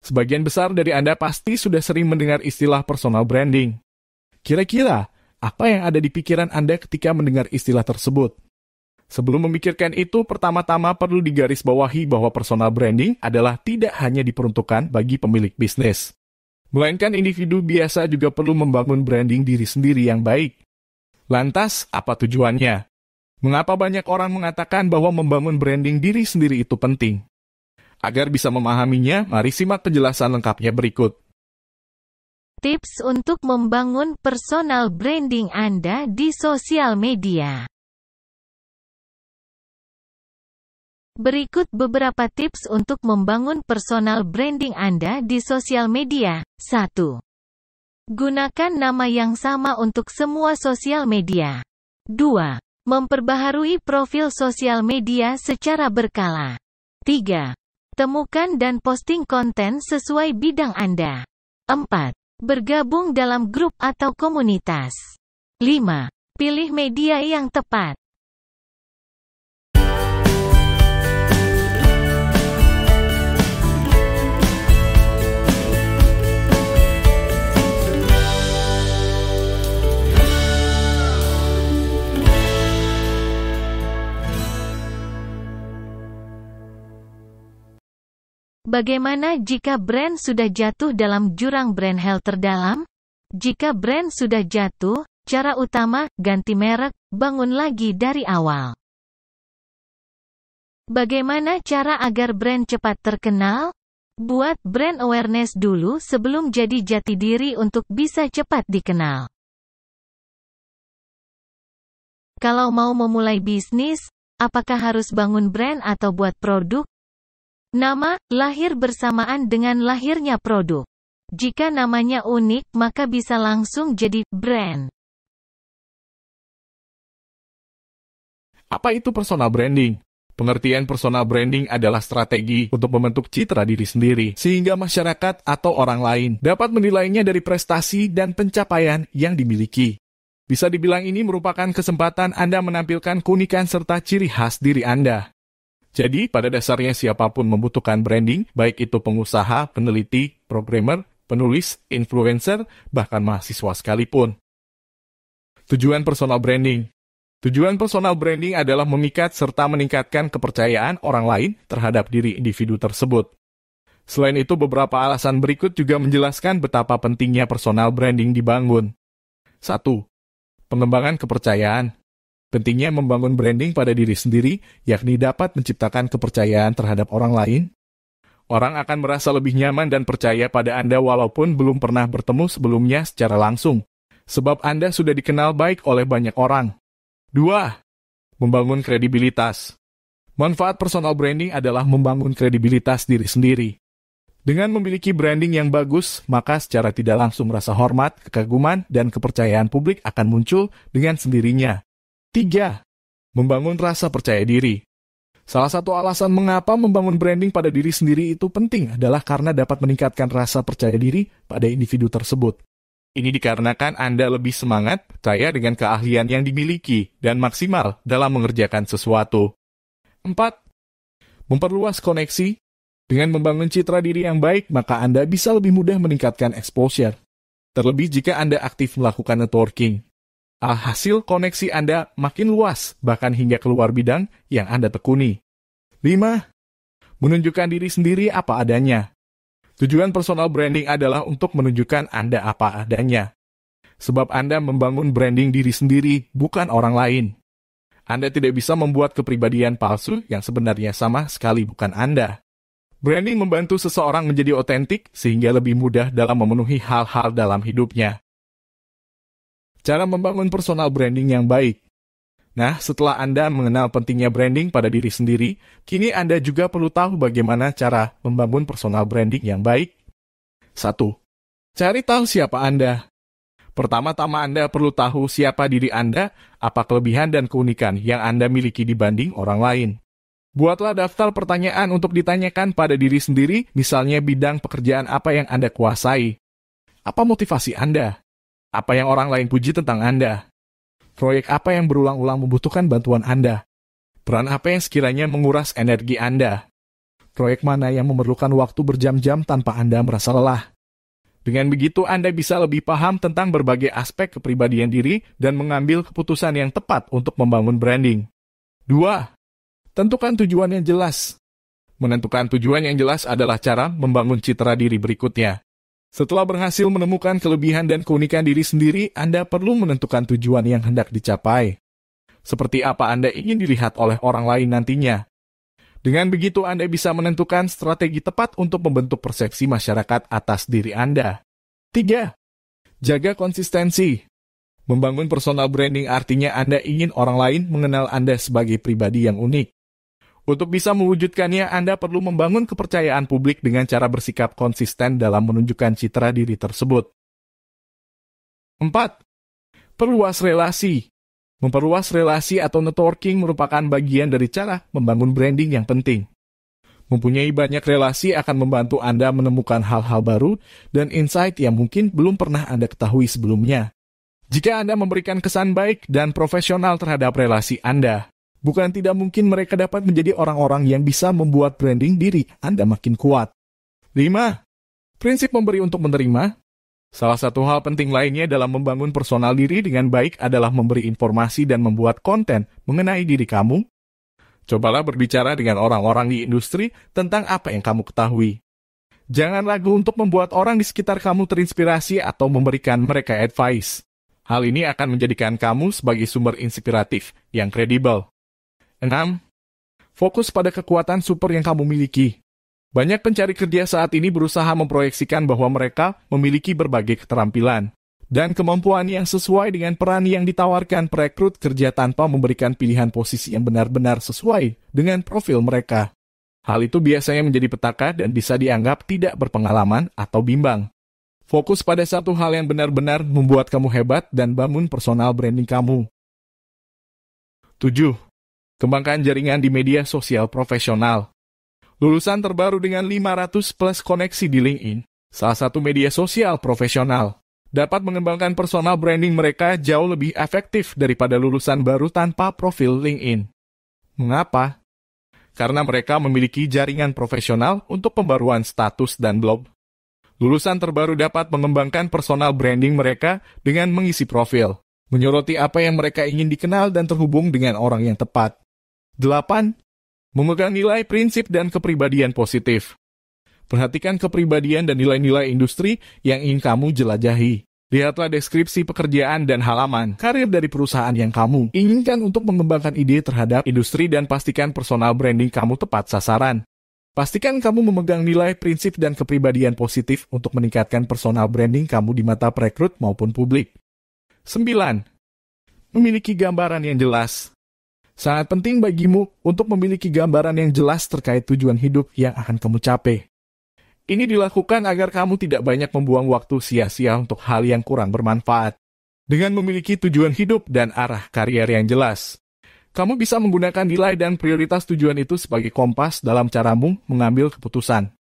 Sebagian besar dari Anda pasti sudah sering mendengar istilah personal branding. Kira-kira, apa yang ada di pikiran Anda ketika mendengar istilah tersebut? Sebelum memikirkan itu, pertama-tama perlu digarisbawahi bahwa personal branding adalah tidak hanya diperuntukkan bagi pemilik bisnis. Melainkan individu biasa juga perlu membangun branding diri sendiri yang baik. Lantas, apa tujuannya? Mengapa banyak orang mengatakan bahwa membangun branding diri sendiri itu penting? Agar bisa memahaminya, mari simak penjelasan lengkapnya berikut. Tips untuk membangun personal branding Anda di sosial media. Berikut beberapa tips untuk membangun personal branding Anda di sosial media. 1. Gunakan nama yang sama untuk semua sosial media. 2. Memperbaharui profil sosial media secara berkala. 3. Temukan dan posting konten sesuai bidang Anda. 4. Bergabung dalam grup atau komunitas. 5. Pilih media yang tepat. Bagaimana jika brand sudah jatuh dalam jurang brand health terdalam? Jika brand sudah jatuh, cara utama, ganti merek, bangun lagi dari awal. Bagaimana cara agar brand cepat terkenal? Buat brand awareness dulu sebelum jadi jati diri untuk bisa cepat dikenal. Kalau mau memulai bisnis, apakah harus bangun brand atau buat produk? Nama, lahir bersamaan dengan lahirnya produk. Jika namanya unik, maka bisa langsung jadi brand. Apa itu personal branding? Pengertian personal branding adalah strategi untuk membentuk citra diri sendiri, sehingga masyarakat atau orang lain dapat menilainya dari prestasi dan pencapaian yang dimiliki. Bisa dibilang ini merupakan kesempatan Anda menampilkan keunikan serta ciri khas diri Anda. Jadi, pada dasarnya siapapun membutuhkan branding, baik itu pengusaha, peneliti, programmer, penulis, influencer, bahkan mahasiswa sekalipun. Tujuan personal branding. Tujuan personal branding adalah memikat serta meningkatkan kepercayaan orang lain terhadap diri individu tersebut. Selain itu, beberapa alasan berikut juga menjelaskan betapa pentingnya personal branding dibangun. 1. Pengembangan kepercayaan. Pentingnya membangun branding pada diri sendiri, yakni dapat menciptakan kepercayaan terhadap orang lain. Orang akan merasa lebih nyaman dan percaya pada Anda walaupun belum pernah bertemu sebelumnya secara langsung, sebab Anda sudah dikenal baik oleh banyak orang. 2. Membangun kredibilitas. Manfaat personal branding adalah membangun kredibilitas diri sendiri. Dengan memiliki branding yang bagus, maka secara tidak langsung rasa hormat, kekaguman, dan kepercayaan publik akan muncul dengan sendirinya. 3. Membangun rasa percaya diri. Salah satu alasan mengapa membangun branding pada diri sendiri itu penting adalah karena dapat meningkatkan rasa percaya diri pada individu tersebut. Ini dikarenakan Anda lebih semangat, percaya dengan keahlian yang dimiliki, dan maksimal dalam mengerjakan sesuatu. 4. Memperluas koneksi. Dengan membangun citra diri yang baik, maka Anda bisa lebih mudah meningkatkan exposure. Terlebih jika Anda aktif melakukan networking. Alhasil koneksi Anda makin luas, bahkan hingga keluar bidang yang Anda tekuni. 5. Menunjukkan diri sendiri apa adanya. Tujuan personal branding adalah untuk menunjukkan Anda apa adanya. Sebab Anda membangun branding diri sendiri, bukan orang lain. Anda tidak bisa membuat kepribadian palsu yang sebenarnya sama sekali bukan Anda. Branding membantu seseorang menjadi otentik sehingga lebih mudah dalam memenuhi hal-hal dalam hidupnya. Cara membangun personal branding yang baik. Nah, setelah Anda mengenal pentingnya branding pada diri sendiri, kini Anda juga perlu tahu bagaimana cara membangun personal branding yang baik. 1. Cari tahu siapa Anda. Pertama-tama Anda perlu tahu siapa diri Anda, apa kelebihan dan keunikan yang Anda miliki dibanding orang lain. Buatlah daftar pertanyaan untuk ditanyakan pada diri sendiri, misalnya bidang pekerjaan apa yang Anda kuasai. Apa motivasi Anda? Apa yang orang lain puji tentang Anda? Proyek apa yang berulang-ulang membutuhkan bantuan Anda? Peran apa yang sekiranya menguras energi Anda? proyek mana yang memerlukan waktu berjam-jam tanpa Anda merasa lelah. Dengan begitu, Anda bisa lebih paham tentang berbagai aspek kepribadian diri dan mengambil keputusan yang tepat untuk membangun branding. 2. Tentukan tujuan yang jelas. Menentukan tujuan yang jelas adalah cara membangun citra diri berikutnya. Setelah berhasil menemukan kelebihan dan keunikan diri sendiri, Anda perlu menentukan tujuan yang hendak dicapai. Seperti apa Anda ingin dilihat oleh orang lain nantinya. Dengan begitu, Anda bisa menentukan strategi tepat untuk membentuk persepsi masyarakat atas diri Anda. 3. Jaga konsistensi. Membangun personal branding artinya Anda ingin orang lain mengenal Anda sebagai pribadi yang unik. Untuk bisa mewujudkannya, Anda perlu membangun kepercayaan publik dengan cara bersikap konsisten dalam menunjukkan citra diri tersebut. 4. Perluas relasi. Memperluas relasi atau networking merupakan bagian dari cara membangun branding yang penting. Mempunyai banyak relasi akan membantu Anda menemukan hal-hal baru dan insight yang mungkin belum pernah Anda ketahui sebelumnya. Jika Anda memberikan kesan baik dan profesional terhadap relasi Anda, bukan tidak mungkin mereka dapat menjadi orang-orang yang bisa membuat branding diri Anda makin kuat. 5. Prinsip memberi untuk menerima. Salah satu hal penting lainnya dalam membangun personal diri dengan baik adalah memberi informasi dan membuat konten mengenai diri kamu. Cobalah berbicara dengan orang-orang di industri tentang apa yang kamu ketahui. Jangan ragu untuk membuat orang di sekitar kamu terinspirasi atau memberikan mereka advice. Hal ini akan menjadikan kamu sebagai sumber inspiratif yang kredibel. 6. Fokus pada kekuatan super yang kamu miliki. Banyak pencari kerja saat ini berusaha memproyeksikan bahwa mereka memiliki berbagai keterampilan dan kemampuan yang sesuai dengan peran yang ditawarkan perekrut kerja tanpa memberikan pilihan posisi yang benar-benar sesuai dengan profil mereka. Hal itu biasanya menjadi petaka dan bisa dianggap tidak berpengalaman atau bimbang. Fokus pada satu hal yang benar-benar membuat kamu hebat dan bangun personal branding kamu. 7. Kembangkan jaringan di media sosial profesional. Lulusan terbaru dengan 500 plus koneksi di LinkedIn, salah satu media sosial profesional, dapat mengembangkan personal branding mereka jauh lebih efektif daripada lulusan baru tanpa profil LinkedIn. Mengapa? Karena mereka memiliki jaringan profesional untuk pembaruan status dan blog. Lulusan terbaru dapat mengembangkan personal branding mereka dengan mengisi profil, menyoroti apa yang mereka ingin dikenal dan terhubung dengan orang yang tepat. 8. Memegang nilai, prinsip, dan kepribadian positif. Perhatikan kepribadian dan nilai-nilai industri yang ingin kamu jelajahi. Lihatlah deskripsi pekerjaan dan halaman karir dari perusahaan yang kamu inginkan untuk mengembangkan ide terhadap industri dan pastikan personal branding kamu tepat sasaran. Pastikan kamu memegang nilai, prinsip, dan kepribadian positif untuk meningkatkan personal branding kamu di mata perekrut maupun publik. 9. Memiliki gambaran yang jelas. Sangat penting bagimu untuk memiliki gambaran yang jelas terkait tujuan hidup yang akan kamu capai. Ini dilakukan agar kamu tidak banyak membuang waktu sia-sia untuk hal yang kurang bermanfaat. Dengan memiliki tujuan hidup dan arah karier yang jelas, kamu bisa menggunakan nilai dan prioritas tujuan itu sebagai kompas dalam caramu mengambil keputusan,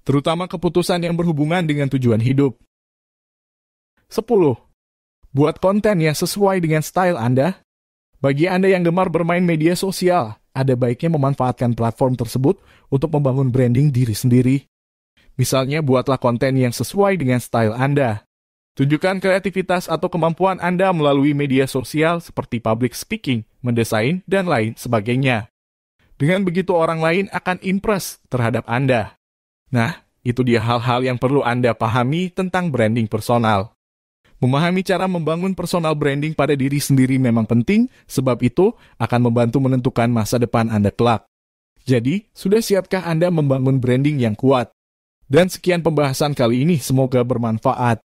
terutama keputusan yang berhubungan dengan tujuan hidup. 10. Buat konten yang sesuai dengan style Anda. Bagi Anda yang gemar bermain media sosial, ada baiknya memanfaatkan platform tersebut untuk membangun branding diri sendiri. Misalnya, buatlah konten yang sesuai dengan style Anda. Tunjukkan kreativitas atau kemampuan Anda melalui media sosial seperti public speaking, mendesain, dan lain sebagainya. Dengan begitu orang lain akan impress terhadap Anda. Nah, itu dia hal-hal yang perlu Anda pahami tentang branding personal. Memahami cara membangun personal branding pada diri sendiri memang penting, sebab itu akan membantu menentukan masa depan Anda kelak. Jadi, sudah siapkah Anda membangun branding yang kuat? Dan sekian pembahasan kali ini, semoga bermanfaat.